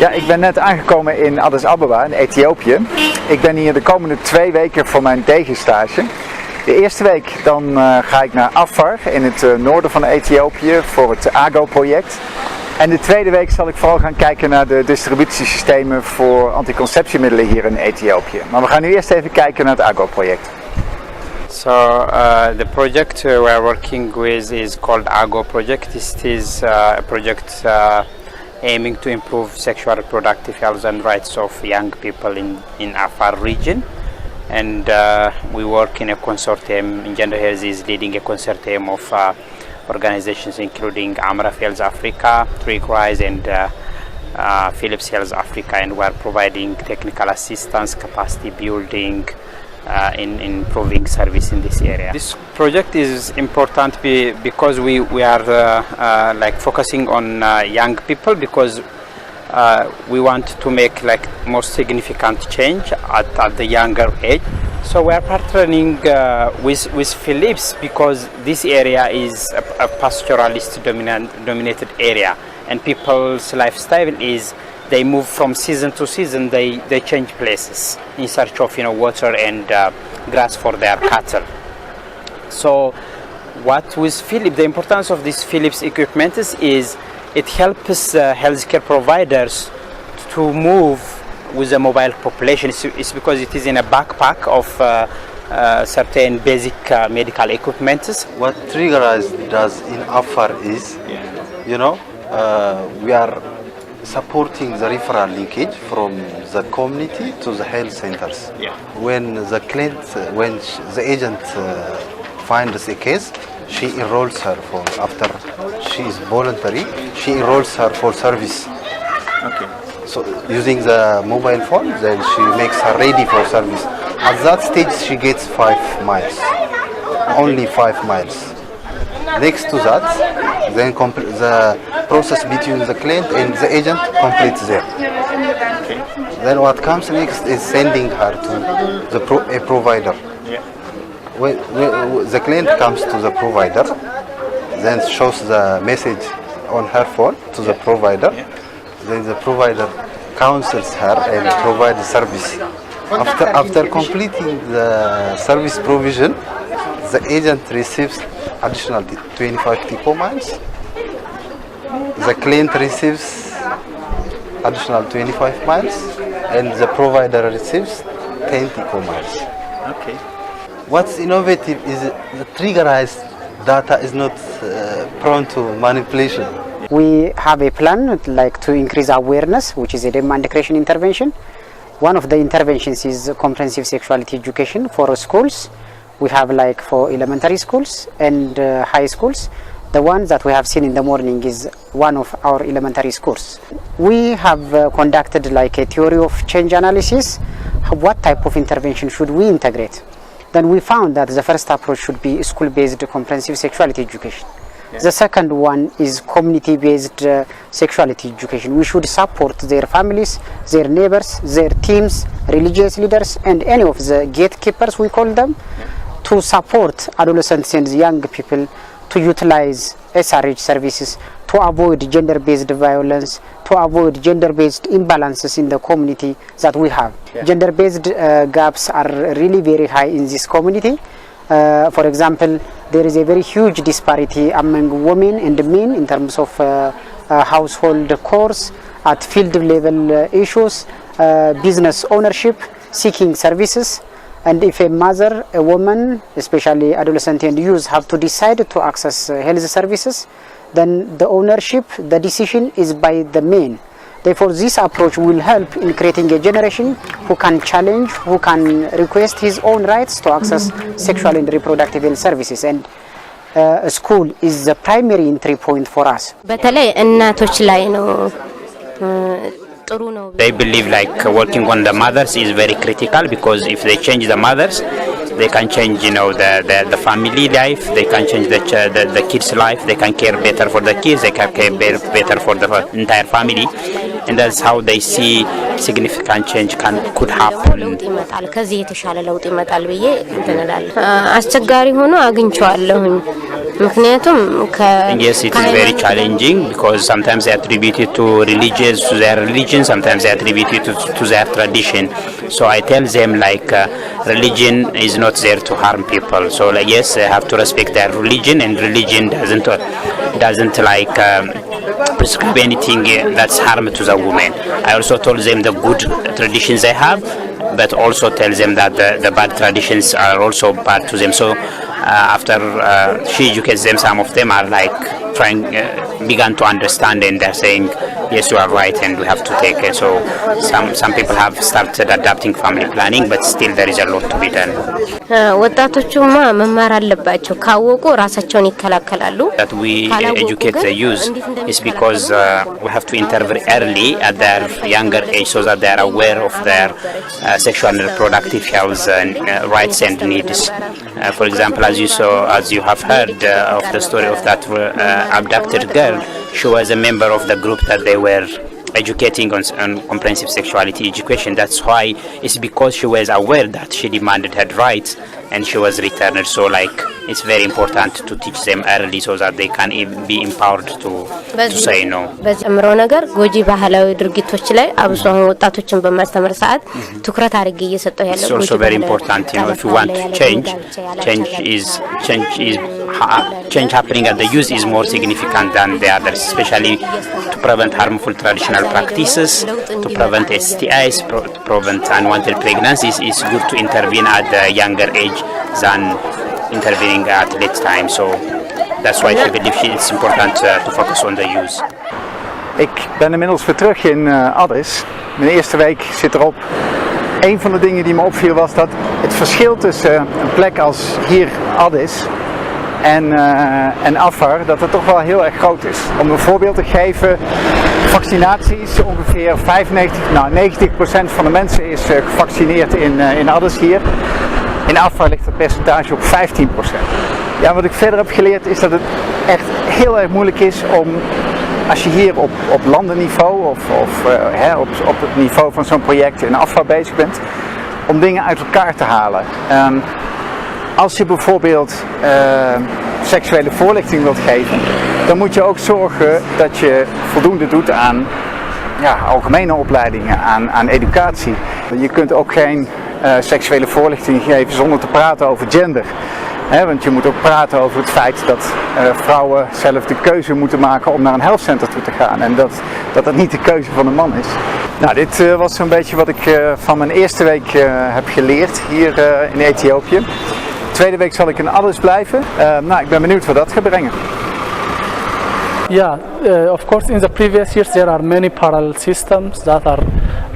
Ja, ik ben net aangekomen in Addis Ababa in Ethiopië. Ik ben hier de komende 2 weken voor mijn DGIS-stage. De eerste week dan ga ik naar Afar in het noorden van Ethiopië voor het AGO-project. En de tweede week zal ik vooral gaan kijken naar de distributiesystemen voor anticonceptiemiddelen hier in Ethiopië. Maar we gaan nu eerst even kijken naar het AGO-project. So the project we are working with is called AGO project. It is a project aiming to improve sexual reproductive health and rights of young people in Afar region. And we work in a consortium. Gender Health is leading a consortium of organizations including Amref Health Africa, Trick Rise and Philips Health Africa, and we are providing technical assistance, capacity building, in improving service in this area. This project is important because we are like focusing on young people because we want to make like more significant change at the younger age. So we are partnering with Philips because this area is a pastoralist dominated area, and people's lifestyle is they move from season to season. They change places in search of water and grass for their cattle. So what with Philips, the importance of this Philips equipment is it helps healthcare providers to move with the mobile population. It's because it is in a backpack of certain basic medical equipment. What DGIS does in Afar is, we are supporting the referral linkage from the community to the health centers. Yeah. When the agent finds a case, she enrolls her after she is voluntary, she enrolls her for service. Okay. So using the mobile phone, then she makes her ready for service. At that stage, she gets 5 miles, only 5 miles. Next to that, then the process between the client and the agent completes there. Okay. Then what comes next is sending her to a provider. Yeah. When the client comes to the provider, then shows the message on her phone to the provider. Yeah. Then the provider counsels her and provides the service. After completing the service provision, the agent receives additional 25 eco miles. The client receives additional 25 miles, and the provider receives 10 eco miles. Okay. What's innovative is the DGIS data is not prone to manipulation. We have a plan like to increase awareness, which is a demand creation intervention. One of the interventions is comprehensive sexuality education for schools. We have like for elementary schools and high schools. The one that we have seen in the morning is one of our elementary schools. We have conducted like a theory of change analysis. What type of intervention should we integrate? Then we found that the first approach should be school-based comprehensive sexuality education. Yeah. The second one is community-based sexuality education. We should support their families, their neighbors, their teams, religious leaders, and any of the gatekeepers, we call them, to support adolescents and young people to utilize SRH services to avoid gender-based violence, to avoid gender-based imbalances in the community that we have. Yeah. Gender-based gaps are really very high in this community. For example, there is a very huge disparity among women and men in terms of household chores, at field level issues, business ownership, seeking services. And if a mother, a woman, especially adolescent and youth, have to decide to access health services, then the ownership, the decision is by the men. Therefore, this approach will help in creating a generation who can challenge, who can request his own rights to access sexual and reproductive health services. And school is the primary entry point for us. They believe like working on the mothers is very critical because if they change the mothers, they can change the family life, they can change the kids' life, they can care better for the kids, they can care better for the entire family, and that's how they see significant change could happen. ከዚህ የተሻለ ለውጥ ይመጣል ብዬ እንተናለን። አስቸጋሪ ሆኖ አግኝቻለሁ ምክንያቱም Yes, it is very challenging because sometimes they attribute it to religions, to their religion, sometimes they attribute it to their tradition. So I tell them like religion is not there to harm people. So like yes, they have to respect their religion, and religion doesn't like prescribe anything that's harm to the woman. I also told them the good traditions they have, but also tell them that the bad traditions are also bad to them. So after she educates them, some of them are like trying, began to understand, and they're saying, yes, you are right, and we have to take it. So some people have started adapting family planning, but still there is a lot to be done. ወጣቶቹማ መማር አለባቸው ካወቁ ራሳቸውን ይከላከላሉ That we educate the youth is because we have to intervene early at their younger age so that they are aware of their sexual and reproductive health and rights and needs. For example, as you have heard of the story of that abducted girl, she was a member of the group that they were educating on comprehensive sexuality education. That's why it's because she was aware that she demanded her rights and she was returned. So like it's very important to teach them early so that they can be empowered to say no. በጨምሮ ነገር ጎጂ ባህላዊ ድርጊቶች ላይ አብሶ ወጣቶችን በማስተማር ሰዓት ትኩረት አድርጌ እየሰጠው ያለው It's also very important, you know, if you want to change happening at the youth is more significant than the others, especially to prevent harmful traditional practices, to prevent STIs, to prevent unwanted pregnancies. It's good to intervene at the younger age than intervening at late time. So that's why she believes it's important to focus on the youth. Ik ben inmiddels weer terug in Addis. Mijn eerste week zit erop. Een van de dingen die me opviel was dat het verschil tussen een plek als hier Addis en Afar, dat het toch wel heel erg groot is. Om een voorbeeld te geven, vaccinaties, ongeveer 90% van de mensen is gevaccineerd in Addis hier. In Afar ligt het percentage op 15%. Ja, wat ik verder heb geleerd is dat het echt heel erg moeilijk is om, als je hier op landenniveau of op het niveau van zo'n project in Afar bezig bent, om dingen uit elkaar te halen. Als je bijvoorbeeld seksuele voorlichting wilt geven, dan moet je ook zorgen dat je voldoende doet aan algemene opleidingen, aan educatie. Je kunt ook geen seksuele voorlichting geven zonder te praten over gender. Want je moet ook praten over het feit dat vrouwen zelf de keuze moeten maken om naar een health center toe te gaan. En dat niet de keuze van een man is. Nou, dit was zo'n beetje wat ik van mijn eerste week heb geleerd hier in Ethiopië. De tweede week zal ik in Addis blijven. Nou, ik ben benieuwd wat dat gaat brengen. Yeah, of course in the previous years there are many parallel systems that are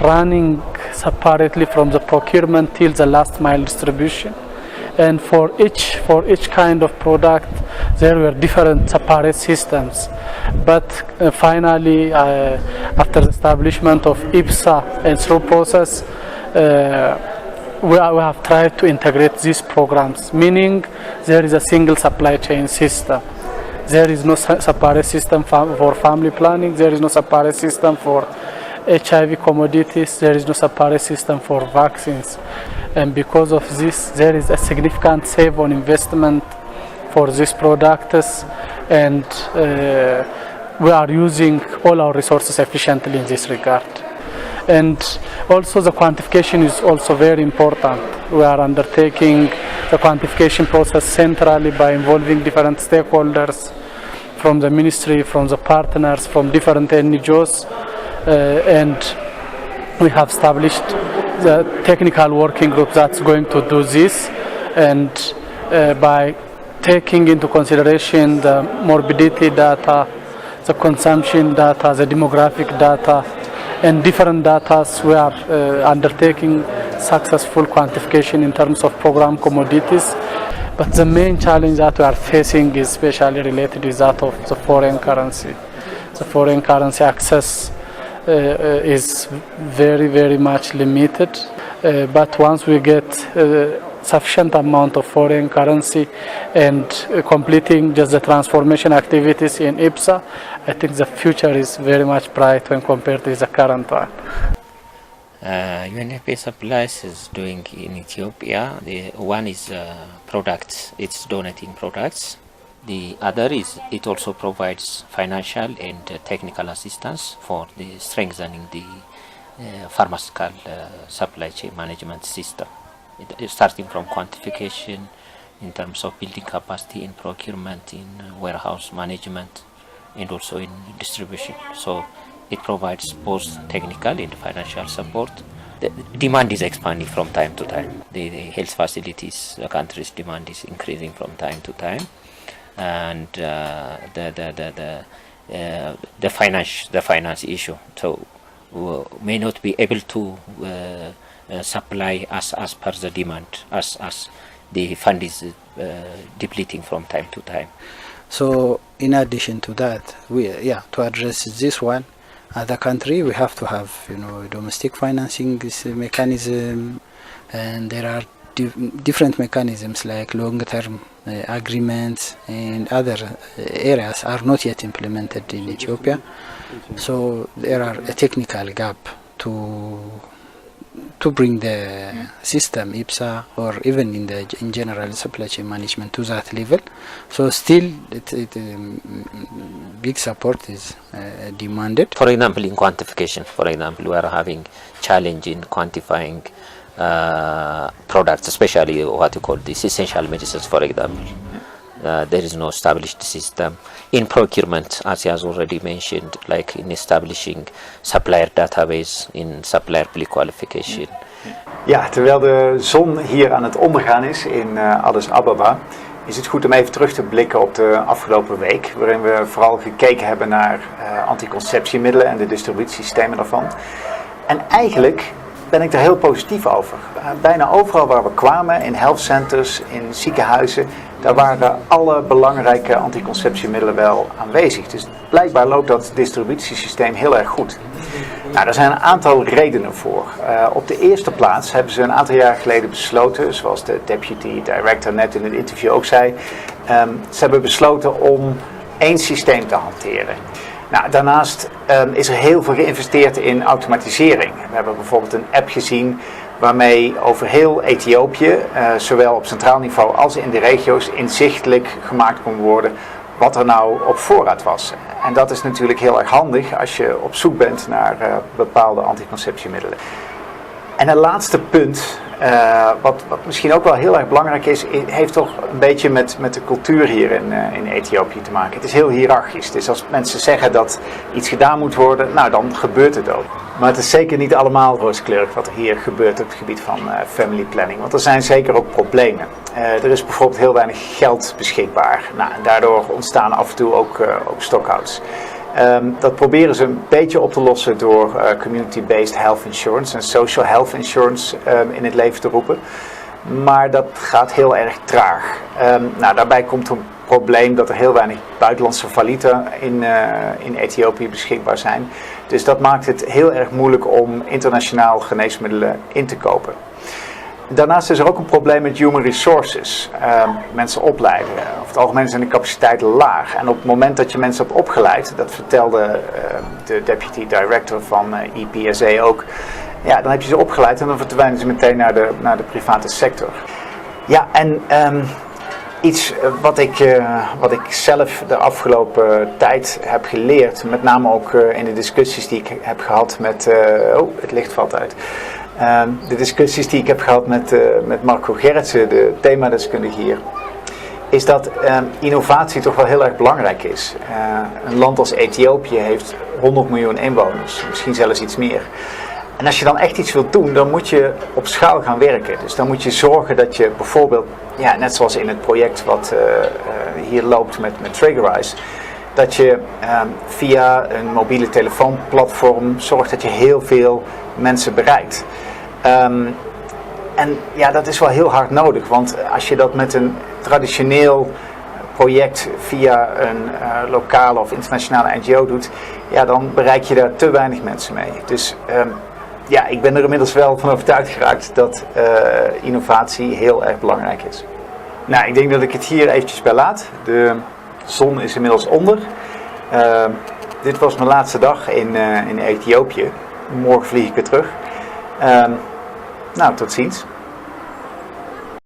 running separately from the procurement till the last mile distribution. And for each kind of product there were different separate systems. But finally after the establishment of IPSA and through process we have tried to integrate these programs, meaning there is a single supply chain system. There is no separate system for family planning, there is no separate system for HIV commodities, there is no separate system for vaccines. And because of this, there is a significant save on investment for these products, and we are using all our resources efficiently in this regard. And also the quantification is also very important. We are undertaking the quantification process centrally by involving different stakeholders from the ministry, from the partners, from different NGOs, and we have established the technical working group that's going to do this, and by taking into consideration the morbidity data, the consumption data, the demographic data, and different data, we are undertaking successful quantification in terms of program commodities. But the main challenge that we are facing is especially related with that of the foreign currency. The foreign currency access is very much limited. But once we get sufficient amount of foreign currency and completing just the transformation activities in IPSA, I think the future is very much bright when compared with the current one. UNFPA Supplies is doing in Ethiopia. The one is products. It's donating products The other is it also provides financial and technical assistance for the strengthening the pharmaceutical supply chain management system, starting from quantification in terms of building capacity in procurement, in warehouse management, and also in distribution. So it provides both technical and financial support. The demand is expanding from time to time. The health facilities, the country's demand is increasing from time to time, and the finance issue. So may not be able to supply as per the demand, as the fund is depleting from time to time. So in addition to that, to address this one, as a country we have to have domestic financing mechanism, and there are different mechanisms like long-term agreements and other areas are not yet implemented in Ethiopia. So there are a technical gap to bring the system IPSA or even in general supply chain management to that level. So still big support is demanded. For example, in quantification, we are having challenge in quantifying products, especially what you call these essential medicines, for example. There is no established system. In procurement, as he has already mentioned, like in establishing supplier database, in supplier pre-qualification. Ja, terwijl de zon hier aan het ondergaan is in Addis Ababa, is het goed om even terug te blikken op de afgelopen week, waarin we vooral gekeken hebben naar anticonceptiemiddelen en de distributiesystemen daarvan. En eigenlijk ben ik daar heel positief over. Bijna overal waar we kwamen, in health centers, in ziekenhuizen, daar waren alle belangrijke anticonceptiemiddelen wel aanwezig. Dus blijkbaar loopt dat distributiesysteem heel erg goed. Nou, daar zijn een aantal redenen voor. Op de eerste plaats hebben ze een aantal jaar geleden besloten, zoals de deputy director net in het interview ook zei, ze hebben besloten om één systeem te hanteren. Nou, daarnaast is er heel veel geïnvesteerd in automatisering. We hebben bijvoorbeeld een app gezien waarmee over heel Ethiopië, zowel op centraal niveau als in de regio's, inzichtelijk gemaakt kon worden wat er nou op voorraad was. En dat is natuurlijk heel erg handig als je op zoek bent naar bepaalde anticonceptiemiddelen. En een laatste punt, wat misschien ook wel heel erg belangrijk is, heeft toch een beetje met de cultuur hier in Ethiopië te maken. Het is heel hiërarchisch. Dus als mensen zeggen dat iets gedaan moet worden, nou dan gebeurt het ook. Maar het is zeker niet allemaal rooskleurig wat er hier gebeurt op het gebied van family planning. Want er zijn zeker ook problemen. Er is bijvoorbeeld heel weinig geld beschikbaar. Nou, en daardoor ontstaan af en toe ook stockouts. Dat proberen ze een beetje op te lossen door community-based health insurance en social health insurance in het leven te roepen. Maar dat gaat heel erg traag. Nou, daarbij komt een probleem dat er heel weinig buitenlandse valuta in Ethiopië beschikbaar zijn. Dus dat maakt het heel erg moeilijk om internationaal geneesmiddelen in te kopen. Daarnaast is er ook een probleem met human resources. Mensen opleiden. Over het algemeen zijn de capaciteiten laag. En op het moment dat je mensen hebt opgeleid, dat vertelde de deputy director van EPSA ook, ja, dan heb je ze opgeleid en dan verdwijnen ze meteen naar de private sector. Ja, en iets wat ik zelf de afgelopen tijd heb geleerd, met name ook in de discussies die ik heb gehad met... het licht valt uit. De discussies die ik heb gehad met Marco Gerritsen, de themadeskundige hier, is dat innovatie toch wel heel erg belangrijk is. Een land als Ethiopië heeft 100 miljoen inwoners, misschien zelfs iets meer. En als je dan echt iets wilt doen, dan moet je op schaal gaan werken. Dus dan moet je zorgen dat je bijvoorbeeld, ja, net zoals in het project wat hier loopt met DGIS, dat je via een mobiele telefoonplatform zorgt dat je heel veel mensen bereikt. En ja, dat is wel heel hard nodig, want als je dat met een traditioneel project via een lokale of internationale NGO doet, ja, dan bereik je daar te weinig mensen mee. Dus ja, ik ben er inmiddels wel van overtuigd geraakt dat innovatie heel erg belangrijk is. Nou, ik denk dat ik het hier eventjes bij laat. De zon is inmiddels onder. Dit was mijn laatste dag in Ethiopië. Morgen vlieg ik weer terug. Nou, tot ziens.